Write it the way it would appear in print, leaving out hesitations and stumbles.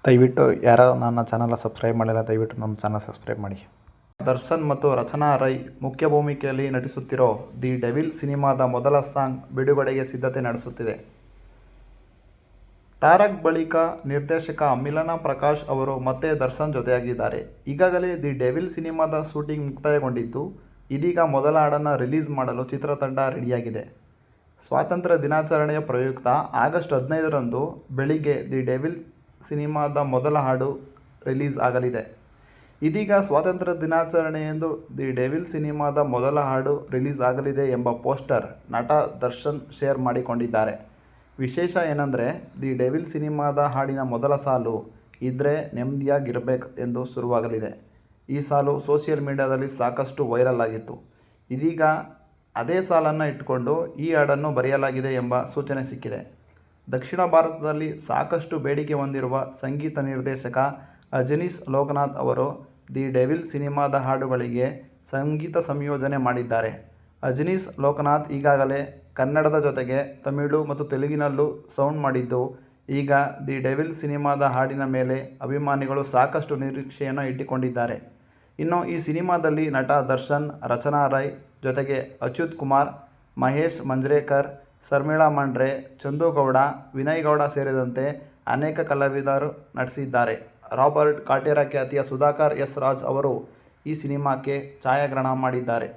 ದಯವಿಟ್ಟು ಯಾರು ನನ್ನ ಚಾನಲ್ ಸಬ್ಸ್ಕ್ರೈಬ್ ಮಾಡಿಲ್ಲ, ದಯವಿಟ್ಟು ನಮ್ಮ ಚಾನಲ್ ಸಬ್ಸ್ಕ್ರೈಬ್ ಮಾಡಿ. ದರ್ಶನ್ ಮತ್ತು ರಚನಾ ರೈ ಮುಖ್ಯ ಭೂಮಿಕೆಯಲ್ಲಿ ನಟಿಸುತ್ತಿರೋ ದಿ ಡೆವಿಲ್ ಸಿನಿಮಾದ ಮೊದಲ ಸಾಂಗ್ ಬಿಡುಗಡೆಗೆ ಸಿದ್ಧತೆ ನಡೆಸುತ್ತಿದೆ. ತಾರಕ್ ಬಳಿಕ ನಿರ್ದೇಶಕ ಮಿಲನ ಪ್ರಕಾಶ್ ಅವರು ಮತ್ತೆ ದರ್ಶನ್ ಜೊತೆಯಾಗಿದ್ದಾರೆ. ಈಗಾಗಲೇ ದಿ ಡೆವಿಲ್ ಸಿನಿಮಾದ ಶೂಟಿಂಗ್ ಮುಕ್ತಾಯಗೊಂಡಿದ್ದು, ಇದೀಗ ಮೊದಲ ಹಾಡನ್ನು ರಿಲೀಸ್ ಮಾಡಲು ಚಿತ್ರತಂಡ ರೆಡಿಯಾಗಿದೆ. ಸ್ವಾತಂತ್ರ್ಯ ದಿನಾಚರಣೆಯ ಪ್ರಯುಕ್ತ ಆಗಸ್ಟ್ 15ರಂದು ಬೆಳಿಗ್ಗೆ ದಿ ಡೆವಿಲ್ ಸಿನಿಮಾದ ಮೊದಲ ಹಾಡು ರಿಲೀಸ್ ಆಗಲಿದೆ. ಇದೀಗ ಸ್ವಾತಂತ್ರ್ಯ ದಿನಾಚರಣೆಯಂದು ದಿ ಡೆವಿಲ್ ಸಿನಿಮಾದ ಮೊದಲ ಹಾಡು ರಿಲೀಸ್ ಆಗಲಿದೆ ಎಂಬ ಪೋಸ್ಟರ್ ನಟ ದರ್ಶನ್ ಶೇರ್ ಮಾಡಿಕೊಂಡಿದ್ದಾರೆ. ವಿಶೇಷ ಏನಂದರೆ, ದಿ ಡೆವಿಲ್ ಸಿನಿಮಾದ ಹಾಡಿನ ಮೊದಲ ಸಾಲು "ಇದ್ರೆ ನೆಮ್ಮದಿಯಾಗಿರ್ಬೇಕು" ಎಂದು ಶುರುವಾಗಲಿದೆ. ಈ ಸಾಲು ಸೋಷಿಯಲ್ ಮೀಡಿಯಾದಲ್ಲಿ ಸಾಕಷ್ಟು ವೈರಲ್ ಆಗಿತ್ತು. ಇದೀಗ ಅದೇ ಸಾಲನ್ನು ಇಟ್ಟುಕೊಂಡು ಈ ಹಾಡನ್ನು ಬರೆಯಲಾಗಿದೆ ಎಂಬ ಸೂಚನೆ ಸಿಕ್ಕಿದೆ. ದಕ್ಷಿಣ ಭಾರತದಲ್ಲಿ ಸಾಕಷ್ಟು ಬೇಡಿಕೆ ಹೊಂದಿರುವ ಸಂಗೀತ ನಿರ್ದೇಶಕ ಅಜನೀಶ್ ಲೋಕನಾಥ್ ಅವರು ದಿ ಡೆವಿಲ್ ಸಿನಿಮಾದ ಹಾಡುಗಳಿಗೆ ಸಂಗೀತ ಸಂಯೋಜನೆ ಮಾಡಿದ್ದಾರೆ. ಅಜನೀಶ್ ಲೋಕನಾಥ್ ಈಗಾಗಲೇ ಕನ್ನಡದ ಜೊತೆಗೆ ತಮಿಳು ಮತ್ತು ತೆಲುಗಿನಲ್ಲೂ ಸೌಂಡ್ ಮಾಡಿದ್ದು, ಈಗ ದಿ ಡೆವಿಲ್ ಸಿನಿಮಾದ ಹಾಡಿನ ಮೇಲೆ ಅಭಿಮಾನಿಗಳು ಸಾಕಷ್ಟು ನಿರೀಕ್ಷೆಯನ್ನು ಇಟ್ಟುಕೊಂಡಿದ್ದಾರೆ. ಇನ್ನು ಈ ಸಿನಿಮಾದಲ್ಲಿ ನಟ ದರ್ಶನ್, ರಚನಾ ರೈ ಜೊತೆಗೆ ಅಚ್ಯುತ್ ಕುಮಾರ್, ಮಹೇಶ್ ಮಂಜ್ರೇಕರ್, ಶರ್ಮಿಳಾ ಮಂಡ್ರೆ, ಚಂದು ಗೌಡ, ವಿನಯ್ ಗೌಡ ಸೇರಿದಂತೆ ಅನೇಕ ಕಲಾವಿದರು ನಟಿಸಿದ್ದಾರೆ. ರಾಬರ್ಟ್ ಕಾಟೇರ ಖ್ಯಾತಿಯ ಸುಧಾಕರ್ ಎಸ್. ರಾಜ್ ಅವರು ಈ ಸಿನಿಮಾಕ್ಕೆ ಛಾಯಾಗ್ರಹಣ ಮಾಡಿದ್ದಾರೆ.